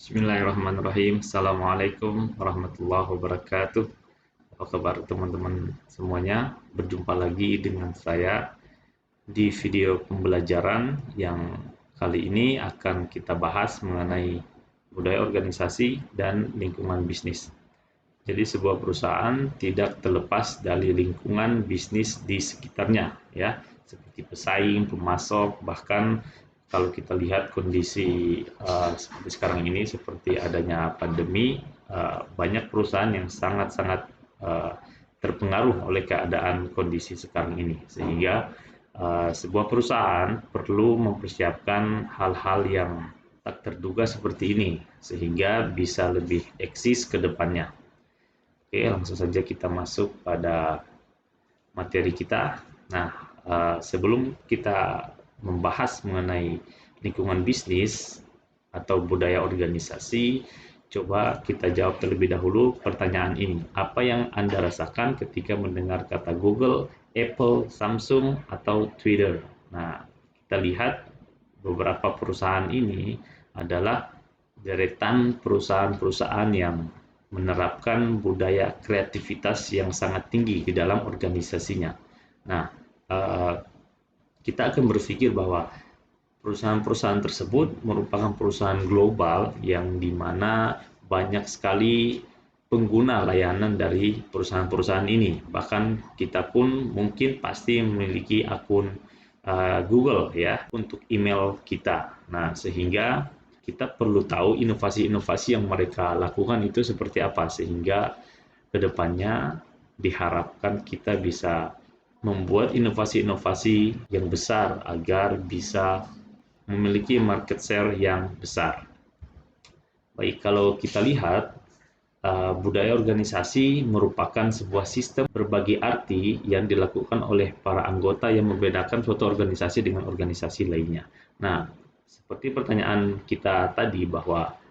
Bismillahirrahmanirrahim. Assalamualaikum warahmatullahi wabarakatuh. Apa kabar teman-teman semuanya? Berjumpa lagi dengan saya di video pembelajaran yang kali ini akan kita bahas mengenai budaya organisasi dan lingkungan bisnis. Jadi sebuah perusahaan tidak terlepas dari lingkungan bisnis di sekitarnya, ya, seperti pesaing, pemasok, bahkan kalau kita lihat kondisi seperti sekarang ini, seperti adanya pandemi, banyak perusahaan yang sangat-sangat terpengaruh oleh keadaan kondisi sekarang ini, sehingga sebuah perusahaan perlu mempersiapkan hal-hal yang tak terduga seperti ini, sehingga bisa lebih eksis ke depannya. Oke, langsung saja kita masuk pada materi kita. Nah, sebelum kita membahas mengenai lingkungan bisnis atau budaya organisasi, coba kita jawab terlebih dahulu pertanyaan ini. Apa yang Anda rasakan ketika mendengar kata Google, Apple, Samsung, atau Twitter? Nah, kita lihat beberapa perusahaan ini adalah deretan perusahaan-perusahaan yang menerapkan budaya kreativitas yang sangat tinggi di dalam organisasinya. Nah, kita akan berpikir bahwa perusahaan-perusahaan tersebut merupakan perusahaan global yang dimana banyak sekali pengguna layanan dari perusahaan-perusahaan ini. Bahkan kita pun mungkin pasti memiliki akun Google ya untuk email kita. Nah, sehingga kita perlu tahu inovasi-inovasi yang mereka lakukan itu seperti apa, sehingga kedepannya diharapkan kita bisa membuat inovasi-inovasi yang besar agar bisa memiliki market share yang besar. Baik, kalau kita lihat budaya organisasi merupakan sebuah sistem berbagi arti yang dilakukan oleh para anggota yang membedakan suatu organisasi dengan organisasi lainnya. Nah, seperti pertanyaan kita tadi bahwa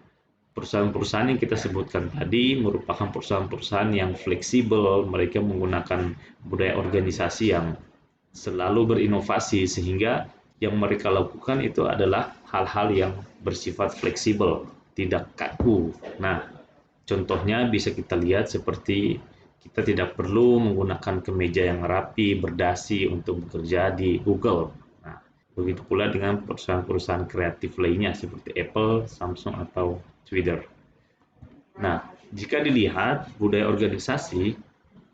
perusahaan-perusahaan yang kita sebutkan tadi merupakan perusahaan-perusahaan yang fleksibel, mereka menggunakan budaya organisasi yang selalu berinovasi, sehingga yang mereka lakukan itu adalah hal-hal yang bersifat fleksibel, tidak kaku. Nah, contohnya bisa kita lihat seperti kita tidak perlu menggunakan kemeja yang rapi, berdasi untuk bekerja di Google. Nah, begitu pula dengan perusahaan-perusahaan kreatif lainnya seperti Apple, Samsung, atau Twitter. Nah, jika dilihat budaya organisasi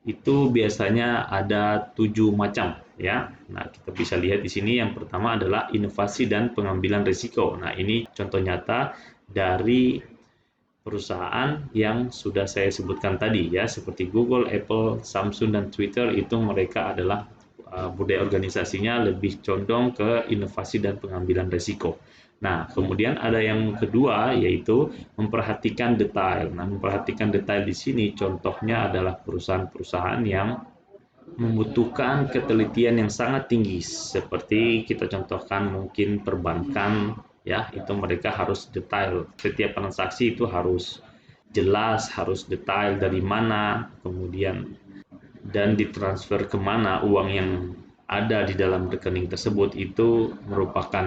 itu biasanya ada 7 macam ya. Nah, kita bisa lihat di sini yang pertama adalah inovasi dan pengambilan risiko. Nah, ini contoh nyata dari perusahaan yang sudah saya sebutkan tadi ya, seperti Google, Apple, Samsung, dan Twitter. Itu mereka adalah budaya organisasinya lebih condong ke inovasi dan pengambilan risiko. Nah, kemudian ada yang kedua, yaitu memperhatikan detail. Nah, memperhatikan detail di sini contohnya adalah perusahaan-perusahaan yang membutuhkan ketelitian yang sangat tinggi, seperti kita contohkan mungkin perbankan ya, itu mereka harus detail, setiap transaksi itu harus jelas, harus detail dari mana, kemudian dan ditransfer kemana uang yang ada di dalam rekening tersebut. Itu merupakan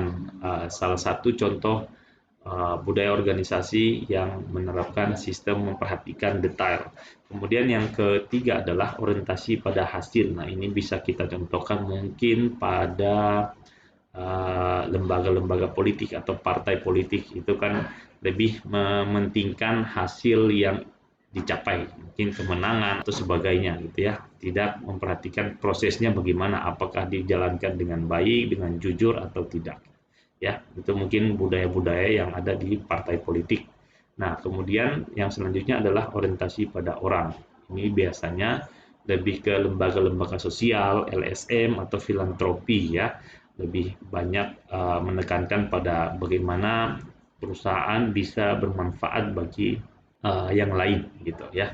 salah satu contoh budaya organisasi yang menerapkan sistem memperhatikan detail. Kemudian yang ketiga adalah orientasi pada hasil. Nah, ini bisa kita contohkan mungkin pada lembaga-lembaga politik atau partai politik. Itu kan lebih mementingkan hasil yang dicapai, mungkin kemenangan atau sebagainya gitu ya. Tidak memperhatikan prosesnya bagaimana, apakah dijalankan dengan baik, dengan jujur atau tidak. Ya, itu mungkin budaya-budaya yang ada di partai politik. Nah, kemudian yang selanjutnya adalah orientasi pada orang. Ini biasanya lebih ke lembaga-lembaga sosial, LSM atau filantropi ya. Lebih banyak menekankan pada bagaimana perusahaan bisa bermanfaat bagi yang lain gitu ya.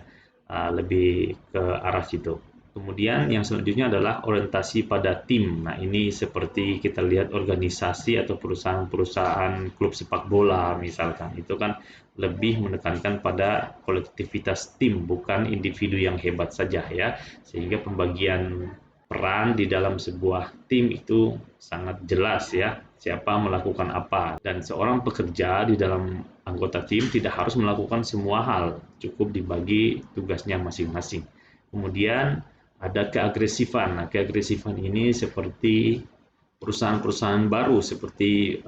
Lebih ke arah situ. Kemudian yang selanjutnya adalah orientasi pada tim. Nah, ini seperti kita lihat organisasi atau perusahaan-perusahaan klub sepak bola misalkan. Itu kan lebih menekankan pada kolektivitas tim, bukan individu yang hebat saja ya. Sehingga pembagian peran di dalam sebuah tim itu sangat jelas ya. Siapa melakukan apa, dan seorang pekerja di dalam anggota tim tidak harus melakukan semua hal, cukup dibagi tugasnya masing-masing. Kemudian ada keagresifan. Nah, keagresifan ini seperti perusahaan-perusahaan baru seperti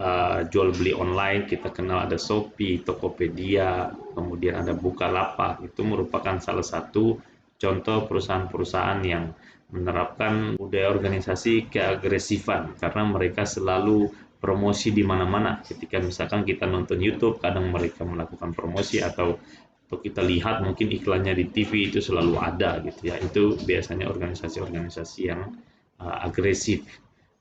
jual beli online, kita kenal ada Shopee, Tokopedia, kemudian ada Bukalapak. Itu merupakan salah satu contoh perusahaan-perusahaan yang menerapkan budaya organisasi keagresifan karena mereka selalu promosi di mana-mana. Ketika misalkan kita nonton YouTube, kadang mereka melakukan promosi atau kita lihat mungkin iklannya di TV itu selalu ada gitu ya. Itu biasanya organisasi-organisasi yang agresif.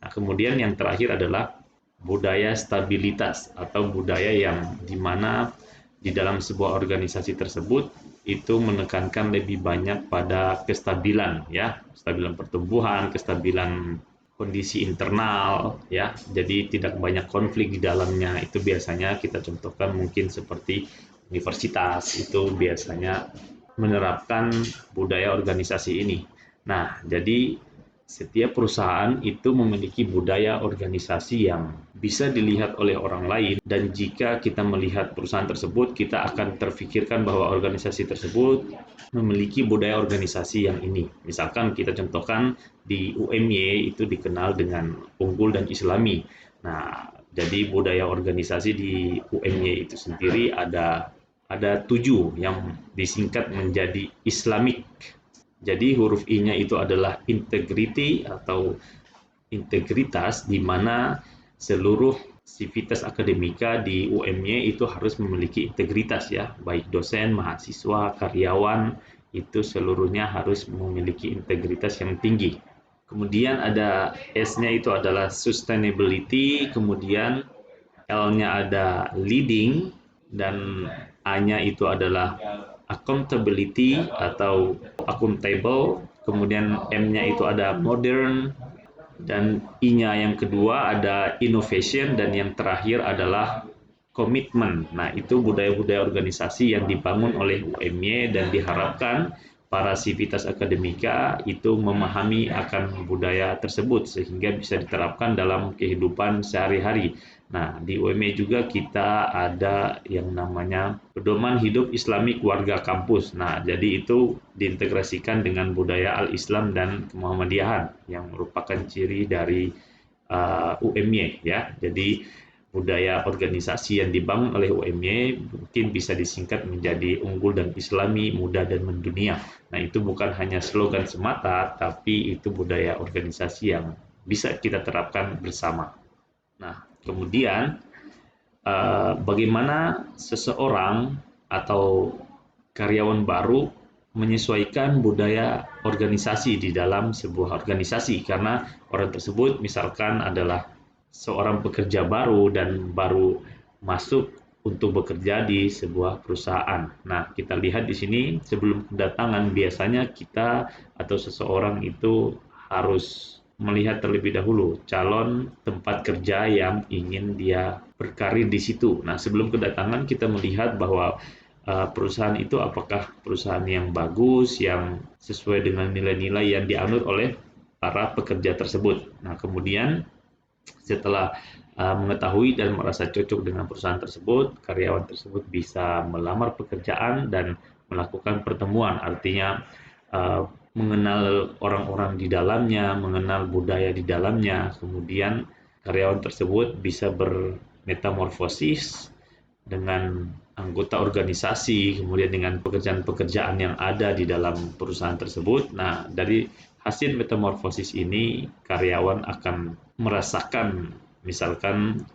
Nah, kemudian yang terakhir adalah budaya stabilitas atau budaya yang dimana di dalam sebuah organisasi tersebut itu menekankan lebih banyak pada kestabilan ya, kestabilan pertumbuhan, kestabilan kondisi internal ya. Jadi tidak banyak konflik di dalamnya. Itu biasanya kita contohkan mungkin seperti universitas itu biasanya menerapkan budaya organisasi ini. Nah, jadi setiap perusahaan itu memiliki budaya organisasi yang bisa dilihat oleh orang lain, dan jika kita melihat perusahaan tersebut, kita akan terfikirkan bahwa organisasi tersebut memiliki budaya organisasi yang ini. Misalkan kita contohkan di UMY itu dikenal dengan unggul dan islami. Nah, jadi budaya organisasi di UMY itu sendiri ada 7 yang disingkat menjadi Islamic. Jadi huruf I-nya itu adalah integrity atau integritas, di mana seluruh sivitas akademika di UMY itu harus memiliki integritas ya, baik dosen, mahasiswa, karyawan, itu seluruhnya harus memiliki integritas yang tinggi. Kemudian ada S-nya itu adalah sustainability, kemudian L-nya ada leading, dan A-nya itu adalah accountability atau accountable, kemudian M-nya itu ada modern, dan I-nya yang kedua ada innovation, dan yang terakhir adalah komitmen. Nah, itu budaya-budaya organisasi yang dibangun oleh UMY dan diharapkan para sivitas akademika itu memahami akan budaya tersebut sehingga bisa diterapkan dalam kehidupan sehari-hari. Nah, di UMY juga kita ada yang namanya pedoman hidup Islamik warga kampus. Nah, jadi itu diintegrasikan dengan budaya Al-Islam dan Kemuhammadiyahan yang merupakan ciri dari UMY ya. Jadi budaya organisasi yang dibangun oleh UMY mungkin bisa disingkat menjadi unggul dan islami, muda dan mendunia. Nah, itu bukan hanya slogan semata, tapi itu budaya organisasi yang bisa kita terapkan bersama. Nah, kemudian bagaimana seseorang atau karyawan baru menyesuaikan budaya organisasi di dalam sebuah organisasi, karena orang tersebut misalkan adalah seorang pekerja baru dan baru masuk untuk bekerja di sebuah perusahaan. Nah, kita lihat di sini sebelum kedatangan biasanya kita atau seseorang itu harus melihat terlebih dahulu calon tempat kerja yang ingin dia berkarir di situ. Nah, sebelum kedatangan kita melihat bahwa perusahaan itu apakah perusahaan yang bagus, yang sesuai dengan nilai-nilai yang dianut oleh para pekerja tersebut. Nah, kemudian setelah mengetahui dan merasa cocok dengan perusahaan tersebut, karyawan tersebut bisa melamar pekerjaan dan melakukan pertemuan, artinya mengenal orang-orang di dalamnya, mengenal budaya di dalamnya, kemudian karyawan tersebut bisa bermetamorfosis dengan anggota organisasi, kemudian dengan pekerjaan-pekerjaan yang ada di dalam perusahaan tersebut. Nah, dari hasil metamorfosis ini, karyawan akan merasakan, misalkan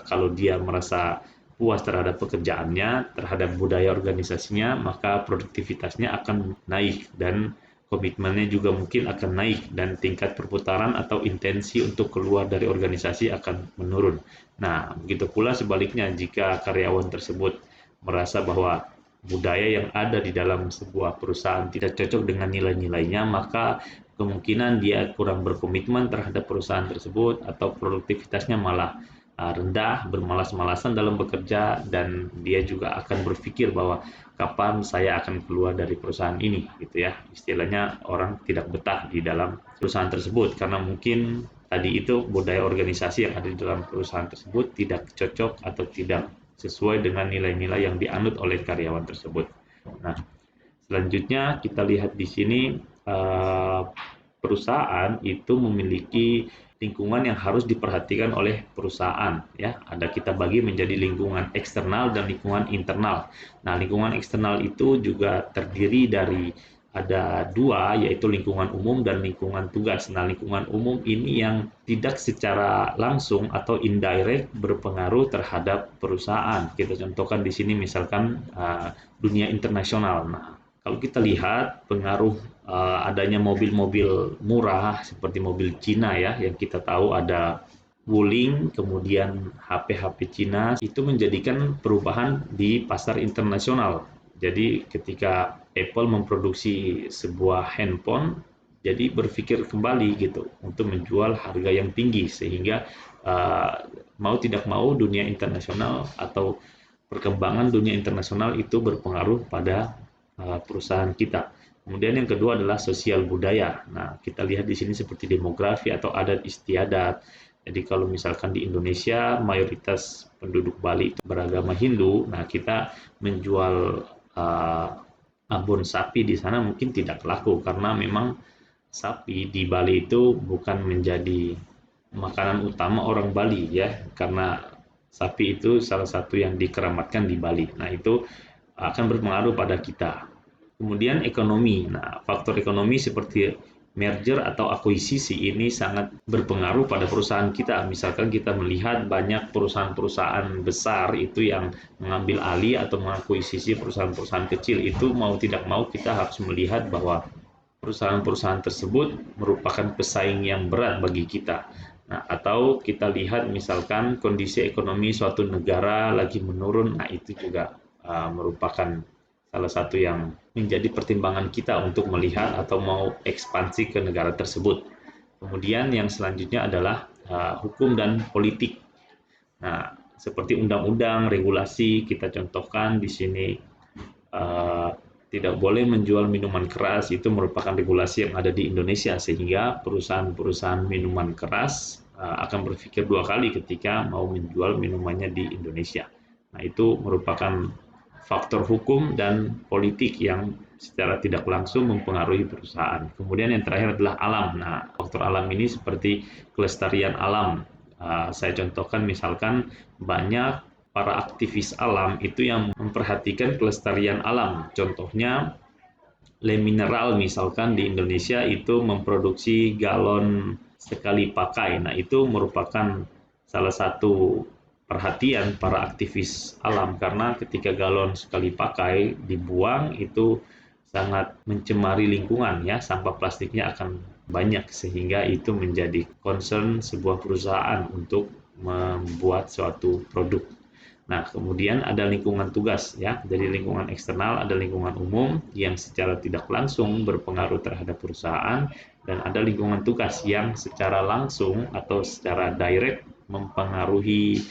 kalau dia merasa puas terhadap pekerjaannya, terhadap budaya organisasinya, maka produktivitasnya akan naik dan komitmennya juga mungkin akan naik, dan tingkat perputaran atau intensi untuk keluar dari organisasi akan menurun. Nah, begitu pula sebaliknya, jika karyawan tersebut merasa bahwa budaya yang ada di dalam sebuah perusahaan tidak cocok dengan nilai-nilainya, maka kemungkinan dia kurang berkomitmen terhadap perusahaan tersebut atau produktivitasnya malah rendah, bermalas-malasan dalam bekerja, dan dia juga akan berpikir bahwa kapan saya akan keluar dari perusahaan ini gitu ya. Istilahnya orang tidak betah di dalam perusahaan tersebut karena mungkin tadi itu budaya organisasi yang ada di dalam perusahaan tersebut tidak cocok atau tidak sesuai dengan nilai-nilai yang dianut oleh karyawan tersebut. Nah, selanjutnya kita lihat di sini perusahaan itu memiliki lingkungan yang harus diperhatikan oleh perusahaan, ya. Ada kita bagi menjadi lingkungan eksternal dan lingkungan internal. Nah, lingkungan eksternal itu juga terdiri dari ada dua, yaitu lingkungan umum dan lingkungan tugas. Nah, lingkungan umum ini yang tidak secara langsung atau indirect berpengaruh terhadap perusahaan. Kita contohkan di sini misalkan dunia internasional. Nah, kalau kita lihat pengaruh adanya mobil-mobil murah seperti mobil Cina, ya, yang kita tahu ada Wuling, kemudian HP-HP Cina, itu menjadikan perubahan di pasar internasional. Jadi ketika Apple memproduksi sebuah handphone, jadi berpikir kembali gitu untuk menjual harga yang tinggi, sehingga mau tidak mau dunia internasional atau perkembangan dunia internasional itu berpengaruh pada perusahaan kita. Kemudian yang kedua adalah sosial budaya. Nah, kita lihat di sini seperti demografi atau adat istiadat. Jadi kalau misalkan di Indonesia mayoritas penduduk Bali itu beragama Hindu, nah kita menjual abon sapi di sana mungkin tidak laku karena memang sapi di Bali itu bukan menjadi makanan utama orang Bali, ya, karena sapi itu salah satu yang dikeramatkan di Bali. Nah, itu akan berpengaruh pada kita. Kemudian ekonomi. Nah, faktor ekonomi seperti merger atau akuisisi ini sangat berpengaruh pada perusahaan kita. Misalkan kita melihat banyak perusahaan-perusahaan besar itu yang mengambil alih atau mengakuisisi perusahaan-perusahaan kecil, itu mau tidak mau kita harus melihat bahwa perusahaan-perusahaan tersebut merupakan pesaing yang berat bagi kita. Nah, atau kita lihat misalkan kondisi ekonomi suatu negara lagi menurun, nah itu juga merupakan salah satu yang menjadi pertimbangan kita untuk melihat atau mau ekspansi ke negara tersebut. Kemudian yang selanjutnya adalah hukum dan politik. Nah, seperti undang-undang, regulasi, kita contohkan di sini tidak boleh menjual minuman keras, itu merupakan regulasi yang ada di Indonesia, sehingga perusahaan-perusahaan minuman keras akan berpikir dua kali ketika mau menjual minumannya di Indonesia. Nah, itu merupakan faktor hukum dan politik yang secara tidak langsung mempengaruhi perusahaan. Kemudian yang terakhir adalah alam. Nah, faktor alam ini seperti kelestarian alam. Saya contohkan misalkan banyak para aktivis alam itu yang memperhatikan kelestarian alam. Contohnya Le Mineral misalkan di Indonesia itu memproduksi galon sekali pakai. Nah, itu merupakan salah satu perhatian para aktivis alam karena ketika galon sekali pakai dibuang itu sangat mencemari lingkungan, ya, sampah plastiknya akan banyak sehingga itu menjadi concern sebuah perusahaan untuk membuat suatu produk. Nah, kemudian ada lingkungan tugas, ya. Dari lingkungan eksternal ada lingkungan umum yang secara tidak langsung berpengaruh terhadap perusahaan, dan ada lingkungan tugas yang secara langsung atau secara direct mempengaruhi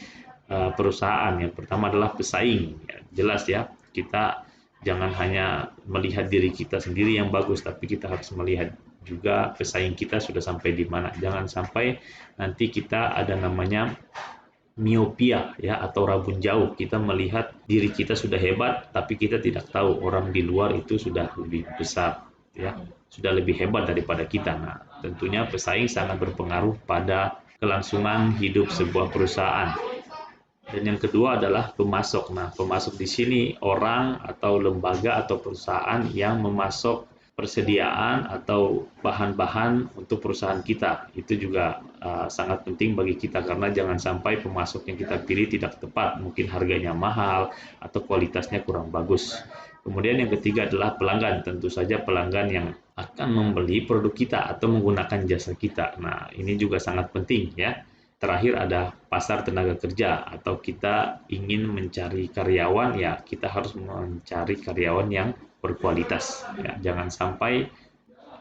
perusahaan. Yang pertama adalah pesaing. Ya, jelas, ya, kita jangan hanya melihat diri kita sendiri yang bagus, tapi kita harus melihat juga pesaing kita sudah sampai di mana. Jangan sampai nanti kita ada namanya miopia, ya, atau rabun jauh. Kita melihat diri kita sudah hebat tapi kita tidak tahu orang di luar itu sudah lebih besar, ya, sudah lebih hebat daripada kita. Nah, tentunya pesaing sangat berpengaruh pada kelangsungan hidup sebuah perusahaan. Dan yang kedua adalah pemasok. Nah, pemasok di sini orang atau lembaga atau perusahaan yang memasok persediaan atau bahan-bahan untuk perusahaan kita. Itu juga sangat penting bagi kita karena jangan sampai pemasok yang kita pilih tidak tepat, mungkin harganya mahal atau kualitasnya kurang bagus. Kemudian yang ketiga adalah pelanggan. Tentu saja pelanggan yang akan membeli produk kita atau menggunakan jasa kita. Nah, ini juga sangat penting, ya. Terakhir ada pasar tenaga kerja, atau kita ingin mencari karyawan, ya kita harus mencari karyawan yang berkualitas. Ya, jangan sampai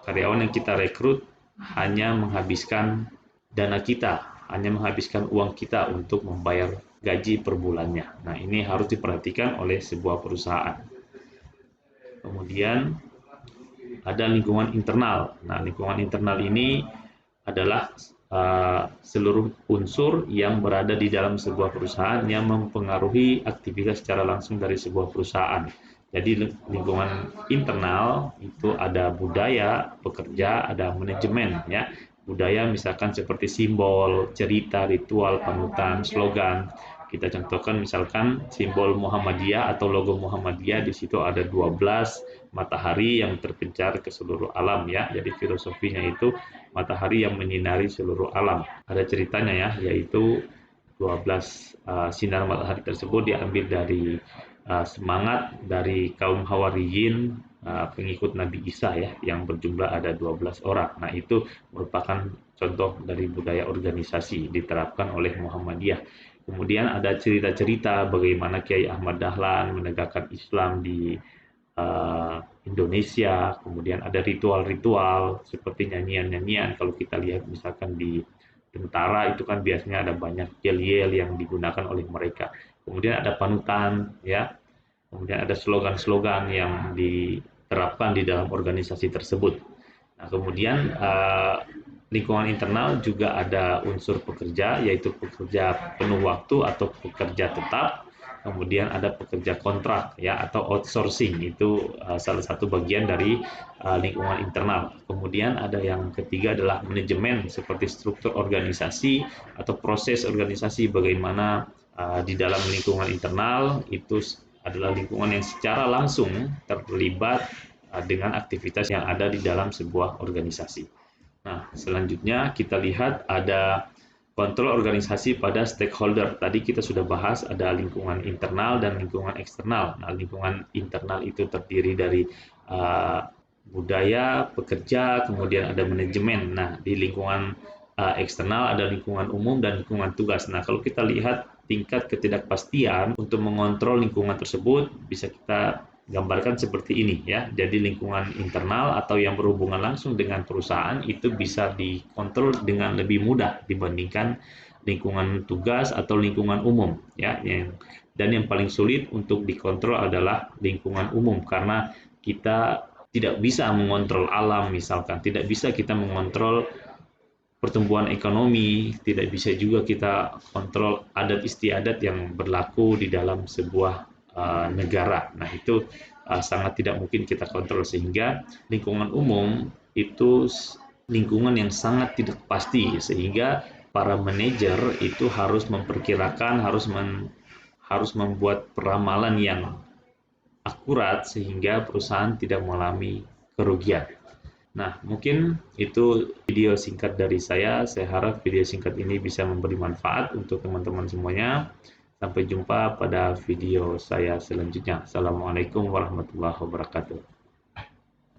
karyawan yang kita rekrut hanya menghabiskan dana kita, hanya menghabiskan uang kita untuk membayar gaji per bulannya. Nah, ini harus diperhatikan oleh sebuah perusahaan. Kemudian ada lingkungan internal. Nah, lingkungan internal ini adalah seluruh unsur yang berada di dalam sebuah perusahaan yang mempengaruhi aktivitas secara langsung dari sebuah perusahaan. Jadi lingkungan internal itu ada budaya pekerja, ada manajemen ya. Budaya misalkan seperti simbol, cerita, ritual, panutan, slogan. Kita contohkan misalkan simbol Muhammadiyah atau logo Muhammadiyah, di situ ada 12 matahari yang terpencar ke seluruh alam ya. Jadi filosofinya itu matahari yang menyinari seluruh alam. Ada ceritanya ya, yaitu 12 sinar matahari tersebut diambil dari semangat dari kaum Hawariyin, pengikut Nabi Isa ya, yang berjumlah ada 12 orang. Nah, itu merupakan contoh dari budaya organisasi diterapkan oleh Muhammadiyah. Kemudian ada cerita-cerita bagaimana Kiai Ahmad Dahlan menegakkan Islam di Indonesia. Kemudian ada ritual-ritual seperti nyanyian-nyanyian. Kalau kita lihat misalkan di tentara itu kan biasanya ada banyak yel-yel yang digunakan oleh mereka. Kemudian ada panutan ya. Kemudian ada slogan-slogan yang diterapkan di dalam organisasi tersebut. Nah, kemudian lingkungan internal juga ada unsur pekerja, yaitu pekerja penuh waktu atau pekerja tetap. Kemudian ada pekerja kontrak ya atau outsourcing, itu salah satu bagian dari lingkungan internal. Kemudian ada yang ketiga adalah manajemen, seperti struktur organisasi atau proses organisasi, bagaimana di dalam lingkungan internal itu adalah lingkungan yang secara langsung terlibat dengan aktivitas yang ada di dalam sebuah organisasi. Nah, selanjutnya kita lihat ada kontrol organisasi pada stakeholder. Tadi kita sudah bahas ada lingkungan internal dan lingkungan eksternal. Nah, lingkungan internal itu terdiri dari budaya, pekerja, kemudian ada manajemen. Nah, di lingkungan eksternal ada lingkungan umum dan lingkungan tugas. Nah, kalau kita lihat tingkat ketidakpastian untuk mengontrol lingkungan tersebut bisa kita gambarkan seperti ini ya. Jadi lingkungan internal atau yang berhubungan langsung dengan perusahaan itu bisa dikontrol dengan lebih mudah dibandingkan lingkungan tugas atau lingkungan umum ya. Dan yang paling sulit untuk dikontrol adalah lingkungan umum, karena kita tidak bisa mengontrol alam misalkan, tidak bisa kita mengontrol pertumbuhan ekonomi, tidak bisa juga kita kontrol adat istiadat yang berlaku di dalam sebuah negara. Nah, itu sangat tidak mungkin kita kontrol, sehingga lingkungan umum itu lingkungan yang sangat tidak pasti, sehingga para manajer itu harus memperkirakan, harus membuat peramalan yang akurat sehingga perusahaan tidak mengalami kerugian. Nah, mungkin itu video singkat dari saya. Saya harap video singkat ini bisa memberi manfaat untuk teman-teman semuanya. Sampai jumpa pada video saya selanjutnya. Assalamualaikum warahmatullahi wabarakatuh.